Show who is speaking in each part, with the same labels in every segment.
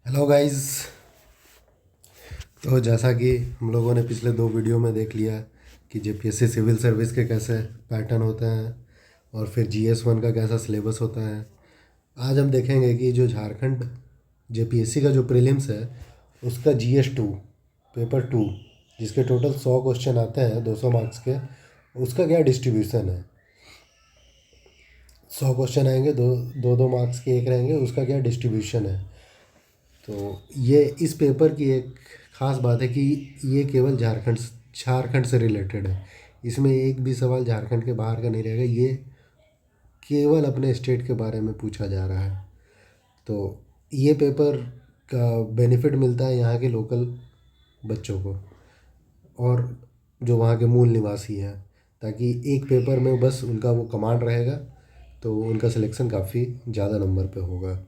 Speaker 1: Hello guys. तो जैसा कि हम लोगों ने पिछले दो वीडियो में देख लिया कि जेपीएससी सिविल सर्विस के कैसे पैटर्न होते हैं और फिर जीएस 1 का कैसा सिलेबस होता है। आज हम देखेंगे कि जो झारखंड जेपीएससी का जो प्रीलिम्स है उसका जीएस 2 पेपर 2 जिसके टोटल 100 क्वेश्चन आते हैं 200 मार्क्स के, उसका क्या डिस्ट्रीब्यूशन है। 100 क्वेश्चन आएंगे, दो दो दो मार्क्स के एक रहेंगे, उसका क्या डिस्ट्रीब्यूशन है। तो ये इस पेपर की एक ख़ास बात है कि ये केवल झारखंड से रिलेटेड है। इसमें एक भी सवाल झारखंड के बाहर का नहीं रहेगा। ये केवल अपने स्टेट के बारे में पूछा जा रहा है। तो ये पेपर का बेनिफिट मिलता है यहाँ के लोकल बच्चों को और जो वहाँ के मूल निवासी हैं, ताकि एक पेपर में बस उनका वो कमांड रहेगा तो उनका सिलेक्शन काफ़ी ज़्यादा नंबर पे होगा।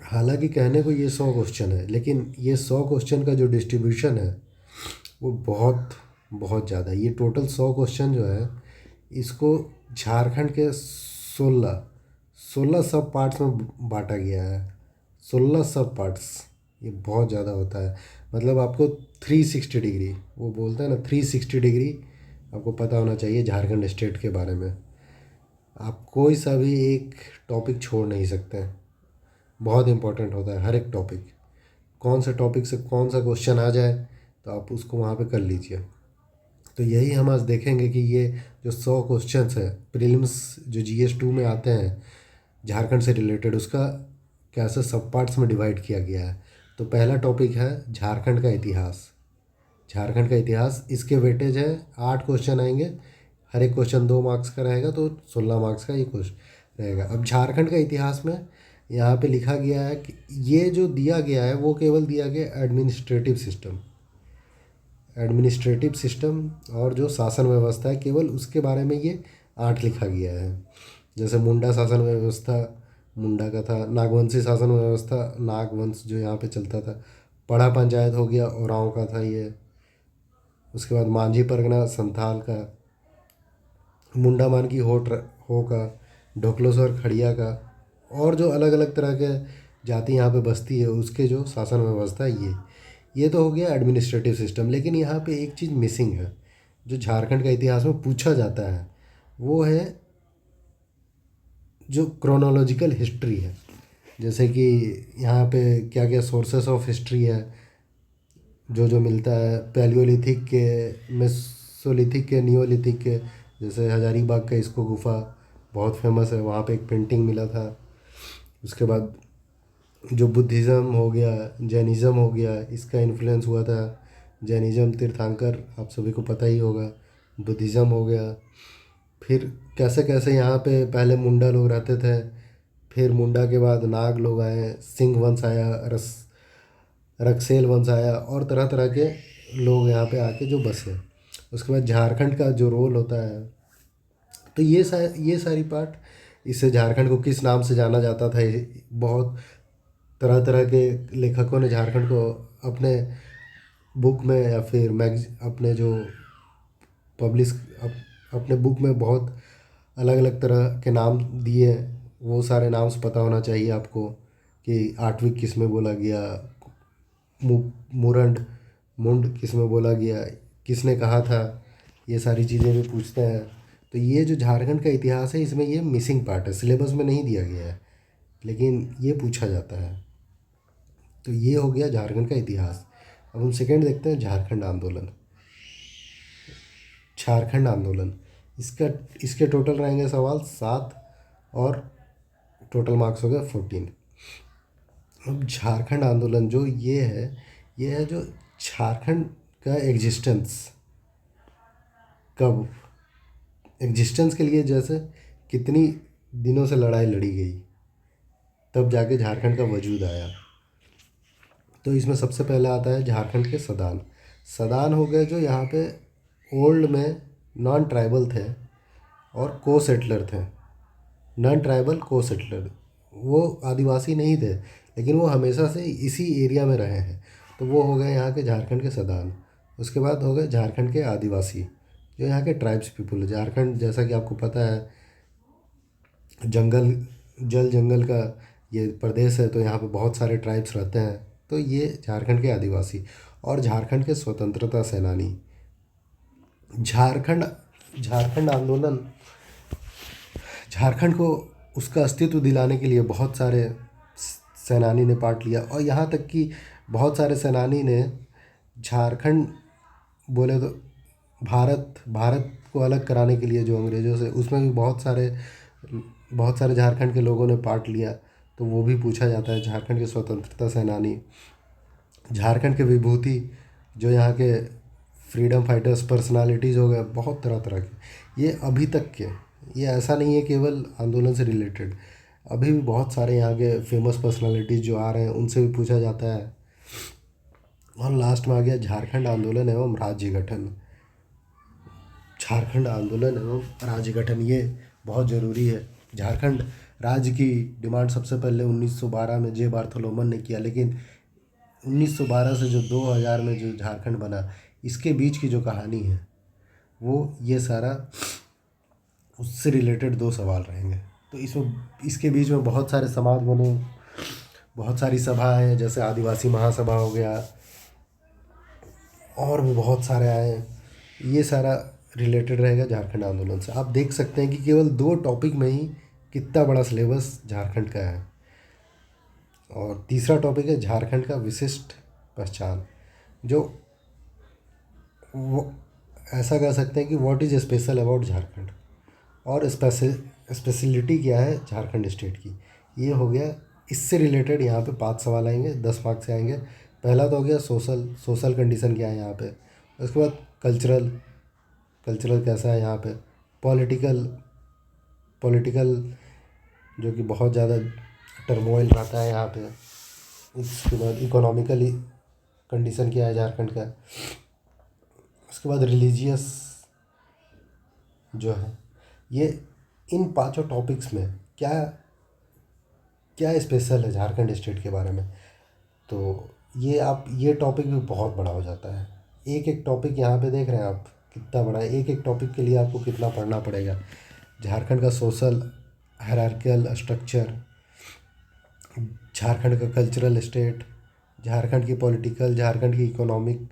Speaker 1: हालांकि कहने को ये 100 क्वेश्चन है, लेकिन ये 100 क्वेश्चन का जो डिस्ट्रीब्यूशन है वो बहुत बहुत ज़्यादा है। ये टोटल 100 क्वेश्चन जो है इसको झारखंड के 16 सब पार्ट्स में बांटा गया है। 16 सब पार्ट्स, ये बहुत ज़्यादा होता है। मतलब आपको 360 डिग्री, वो बोलते हैं ना 360 डिग्री, आपको पता होना चाहिए झारखंड स्टेट के बारे में। आप कोई सा भी एक टॉपिक छोड़ नहीं सकते। बहुत इंपॉर्टेंट होता है हर एक टॉपिक। कौन सा टॉपिक से कौन सा क्वेश्चन आ जाए तो आप उसको वहाँ पे कर लीजिए। तो यही हम आज देखेंगे कि ये जो 100 क्वेश्चंस है प्रीलिम्स जो जीएस 2 में आते हैं झारखंड से रिलेटेड, उसका कैसे सब पार्ट्स में डिवाइड किया गया है। तो पहला टॉपिक है झारखंड का इतिहास। झारखंड का इतिहास, इसके वेटेज है 8 क्वेश्चन आएंगे। हर एक क्वेश्चन 2 मार्क्स का रहेगा, तो 16 मार्क्स का ये क्वेश्चन रहेगा। अब झारखंड का इतिहास में यहाँ पे लिखा गया है कि ये जो दिया गया है वो केवल दिया गया एडमिनिस्ट्रेटिव सिस्टम और जो शासन व्यवस्था है केवल उसके बारे में ये 8 लिखा गया है। जैसे मुंडा शासन व्यवस्था मुंडा का था, नागवंशी शासन व्यवस्था नागवंश जो यहाँ पे चलता था, पढ़ा पंचायत हो गया ओरांव का था ये। उसके बाद मांझी परगना संथाल का, मुंडा मान की हो का, ढोकलोसर खड़िया का, और जो अलग अलग तरह के जाति यहाँ पे बसती है उसके जो शासन व्यवस्था है ये तो हो गया एडमिनिस्ट्रेटिव सिस्टम। लेकिन यहाँ पे एक चीज़ मिसिंग है जो झारखंड का इतिहास में पूछा जाता है, वो है जो क्रोनोलॉजिकल हिस्ट्री है। जैसे कि यहाँ पे क्या क्या सोर्सेस ऑफ हिस्ट्री है जो जो मिलता है पैलियोलिथिक के, मेसोलिथिक के, नियोलिथिक के। जैसे हजारीबाग का इसको गुफा बहुत फेमस है, वहाँ पे एक पेंटिंग मिला था। उसके बाद जो बुद्धिज़्म हो गया, जैनिज़्म हो गया, इसका इन्फ्लुएंस हुआ था। जैनिज़्म तीर्थंकर आप सभी को पता ही होगा। बुद्धिज़्म हो गया। फिर कैसे कैसे यहाँ पे पहले मुंडा लोग रहते थे, फिर मुंडा के बाद नाग लोग आए, सिंह वंश आया, रक्सेल वंश आया, और तरह तरह के लोग यहाँ पे आके जो बसे। उसके बाद झारखंड का जो रोल होता है, तो ये सारी पार्ट, इससे झारखंड को किस नाम से जाना जाता था, बहुत तरह तरह के लेखकों ने झारखंड को अपने बुक में या फिर अपने जो पब्लिश अपने बुक में बहुत अलग अलग तरह के नाम दिए। वो सारे नाम्स पता होना चाहिए आपको कि आठवीं किस में बोला गया, मुरंड मुंड किस में बोला गया, किसने कहा था, ये सारी चीज़ें भी पूछते हैं। तो ये जो झारखंड का इतिहास है इसमें ये मिसिंग पार्ट है, सिलेबस में नहीं दिया गया है लेकिन ये पूछा जाता है। तो ये हो गया झारखंड का इतिहास। अब हम सेकंड देखते हैं झारखंड आंदोलन। झारखंड आंदोलन, इसका इसके टोटल रहेंगे सवाल 7 और टोटल मार्क्स हो गए 14। अब झारखंड आंदोलन जो ये है जो झारखंड का कब एग्जिस्टेंस के लिए जैसे कितनी दिनों से लड़ाई लड़ी गई, तब जाके झारखंड का वजूद आया। तो इसमें सबसे पहले आता है झारखंड के सदान। सदान हो गए जो यहाँ पे ओल्ड में नॉन ट्राइबल थे और को सेटलर थे। नॉन ट्राइबल को सेटलर, वो आदिवासी नहीं थे लेकिन वो हमेशा से इसी एरिया में रहे हैं, तो वो हो गए यहाँ के झारखंड के सदान। उसके बाद हो गए झारखंड के आदिवासी जो यहाँ के ट्राइब्स पीपुल है। झारखंड जैसा कि आपको पता है जंगल जंगल का ये प्रदेश है तो यहाँ पे बहुत सारे ट्राइब्स रहते हैं। तो ये झारखंड के आदिवासी और झारखंड के स्वतंत्रता सेनानी। झारखंड झारखंड आंदोलन, झारखंड को उसका अस्तित्व दिलाने के लिए बहुत सारे सेनानी ने पार्ट लिया। और यहाँ तक कि बहुत सारे सेनानी ने झारखंड, बोले तो भारत भारत को अलग कराने के लिए जो अंग्रेज़ों से, उसमें भी बहुत सारे झारखंड के लोगों ने पार्ट लिया। तो वो भी पूछा जाता है झारखंड के स्वतंत्रता सेनानी। झारखंड के विभूति, जो यहाँ के फ्रीडम फाइटर्स पर्सनालिटीज़ हो गए, बहुत तरह तरह के, ये अभी तक के, ये ऐसा नहीं है केवल आंदोलन से रिलेटेड, अभी भी बहुत सारे यहाँ के फेमस पर्सनालिटीज़ जो आ रहे हैं उनसे भी पूछा जाता है। और लास्ट में आ गया झारखंड आंदोलन एवं राज्य गठन। झारखंड आंदोलन एवं राज्य गठन ये बहुत ज़रूरी है। झारखंड राज्य की डिमांड सबसे पहले 1912 में जे बार्थोलोमन ने किया, लेकिन 1912 से जो 2000 में जो झारखंड बना, इसके बीच की जो कहानी है वो ये सारा उससे रिलेटेड दो सवाल रहेंगे। तो इसमें इसके बीच में बहुत सारे समाज बने, बहुत सारी सभा हैं, जैसे आदिवासी महासभा हो गया, और भी बहुत सारे आए। ये सारा रिलेटेड रहेगा झारखंड आंदोलन से। आप देख सकते हैं कि केवल 2 टॉपिक में ही कितना बड़ा सिलेबस झारखंड का है। और तीसरा टॉपिक है झारखंड का विशिष्ट पहचान, जो वो ऐसा कह सकते हैं कि what is special about Jharkhand, और स्पेशलिटी क्या है झारखंड स्टेट की। ये हो गया। इससे रिलेटेड यहाँ पे 5 सवाल आएंगे, 10 मार्क्स से आएंगे। पहला तो हो गया सोशल कंडीशन क्या है यहाँ पे। उसके बाद कल्चरल कैसा है यहाँ पे। पॉलिटिकल जो कि बहुत ज़्यादा टर्मोइल रहता है यहाँ पे। उसके बाद इकोनॉमिकली कंडीशन क्या है झारखंड का। उसके बाद रिलीजियस जो है, ये इन 5 टॉपिक्स में क्या क्या स्पेशल है झारखंड स्टेट के बारे में। तो ये टॉपिक भी बहुत बड़ा हो जाता है। एक एक टॉपिक यहाँ पे देख रहे हैं आप कितना बड़ा है। एक एक टॉपिक के लिए आपको कितना पढ़ना पड़ेगा। झारखंड का सोशल हायरार्किकल स्ट्रक्चर, झारखंड का कल्चरल स्टेट, झारखंड की पॉलिटिकल, झारखंड की इकोनॉमिक,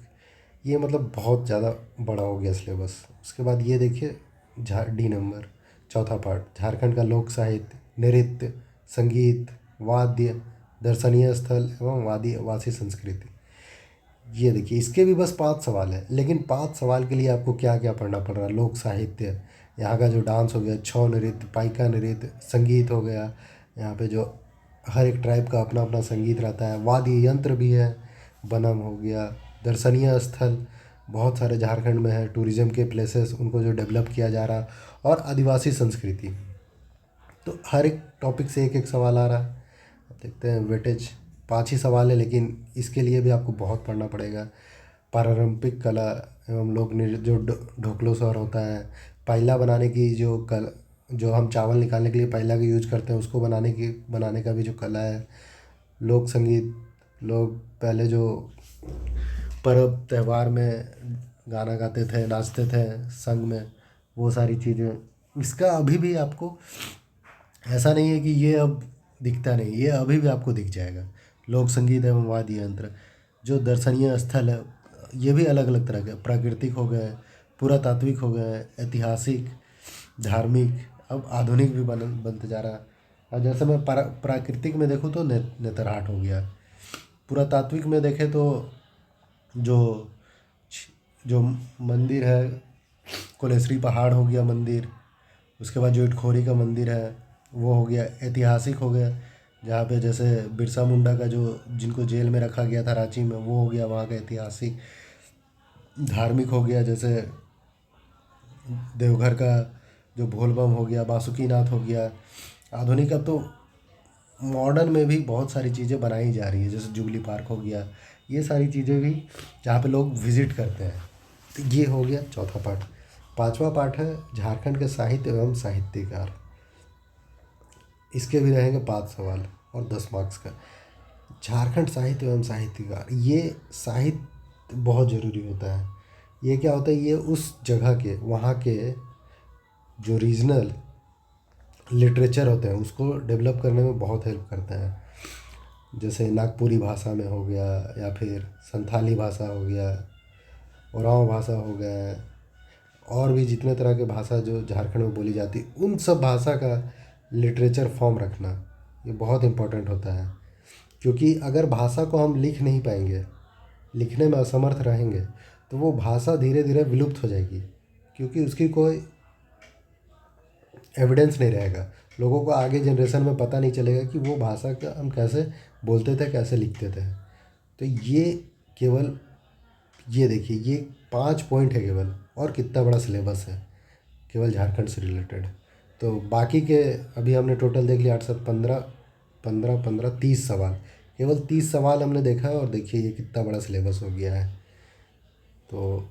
Speaker 1: ये मतलब बहुत ज़्यादा बड़ा हो गया सिलेबस। उसके बाद ये देखिए डी नंबर, चौथा पार्ट, झारखंड का लोक साहित्य, नृत्य, संगीत, वाद्य, दर्शनीय स्थल एवं वासी संस्कृति। ये देखिए इसके भी बस 5 सवाल है, लेकिन 5 सवाल के लिए आपको क्या क्या पढ़ना पड़ रहा है। लोक साहित्य, यहाँ का जो डांस हो गया, छौ नृत्य, पाइका नृत्य, संगीत हो गया, यहाँ पे जो हर एक ट्राइब का अपना अपना संगीत रहता है, वाद्य यंत्र भी है, बनम हो गया, दर्शनीय स्थल बहुत सारे झारखंड में है, टूरिज़्म के प्लेसेस उनको जो डेवलप किया जा रहा, और आदिवासी संस्कृति। तो हर एक टॉपिक से एक एक सवाल आ रहा है। अब देखते हैं वेटेज। 5 ही सवाल है, लेकिन इसके लिए भी आपको बहुत पढ़ना पड़ेगा। पारंपरिक कला एवं लोक नृत्य, जो ढोकलो सौर होता है, पाइला बनाने की जो हम चावल निकालने के लिए पाइला का यूज करते हैं, उसको बनाने का भी जो कला है। लोक संगीत, लोग पहले जो पर्व त्यौहार में गाना गाते थे, नाचते थे संग में, वो सारी चीज़ें। इसका अभी भी आपको, ऐसा नहीं है कि ये अब दिखता नहीं, ये अभी भी आपको दिख जाएगा। लोक संगीत एवं वाद्य यंत्र, जो दर्शनीय स्थल है, ये भी अलग अलग तरह के, प्राकृतिक हो गए, पुरातात्विक हो गए, ऐतिहासिक, धार्मिक, अब आधुनिक भी बनते जा रहा है। और जैसे मैं प्राकृतिक में देखूँ तो नेतरहाट हो गया। पुरातात्विक में देखें तो जो जो मंदिर है, कोलेश्वरी पहाड़ हो गया मंदिर। उसके बाद जो इटखोरी का मंदिर है वो हो गया। ऐतिहासिक हो गया, जहाँ पे जैसे बिरसा मुंडा का जो जिनको जेल में रखा गया था रांची में, वो हो गया वहाँ का ऐतिहासिक। धार्मिक हो गया, जैसे देवघर का जो भोलबम हो गया, बासुकीनाथ हो गया। आधुनिक अब तो मॉडर्न में भी बहुत सारी चीज़ें बनाई जा रही है, जैसे जुबली पार्क हो गया। ये सारी चीज़ें भी जहाँ पे लोग विज़िट करते हैं। तो ये हो गया चौथा पार्ट। 5वां पार्ट है झारखंड के साहित्य एवं साहित्यकार। इसके भी रहेंगे 5 सवाल और 10 मार्क्स का। झारखंड साहित्य एवं साहित्यकार, ये साहित्य बहुत ज़रूरी होता है। ये क्या होता है, ये उस जगह के, वहाँ के जो रीजनल लिटरेचर होते हैं उसको डेवलप करने में बहुत हेल्प करते हैं। जैसे नागपुरी भाषा में हो गया, या फिर संथाली भाषा हो गया, ओरांव भाषा हो गया, और भी जितने तरह के भाषा जो झारखंड में बोली जाती, उन सब भाषा का लिटरेचर फॉर्म रखना ये बहुत इम्पोर्टेंट होता है। क्योंकि अगर भाषा को हम लिख नहीं पाएंगे, लिखने में असमर्थ रहेंगे, तो वो भाषा धीरे धीरे विलुप्त हो जाएगी, क्योंकि उसकी कोई एविडेंस नहीं रहेगा। लोगों को आगे जनरेशन में पता नहीं चलेगा कि वो भाषा का हम कैसे बोलते थे, कैसे लिखते थे। तो ये केवल, ये देखिए, ये 5 पॉइंट है केवल, और कितना बड़ा सिलेबस है केवल झारखंड से रिलेटेड। तो बाकी के अभी हमने टोटल देख लिया 8 7 15, 15 15 30 सवाल, केवल 30 सवाल हमने देखा है, और देखिए ये कितना बड़ा सिलेबस हो गया है। तो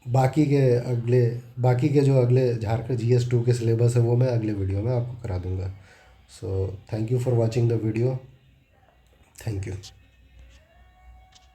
Speaker 1: बाकी के अगले बाकी के जो अगले झारखंड GS 2 के सिलेबस है वो मैं अगले वीडियो में आपको करा दूंगा। So thank you for watching the video. Thank you.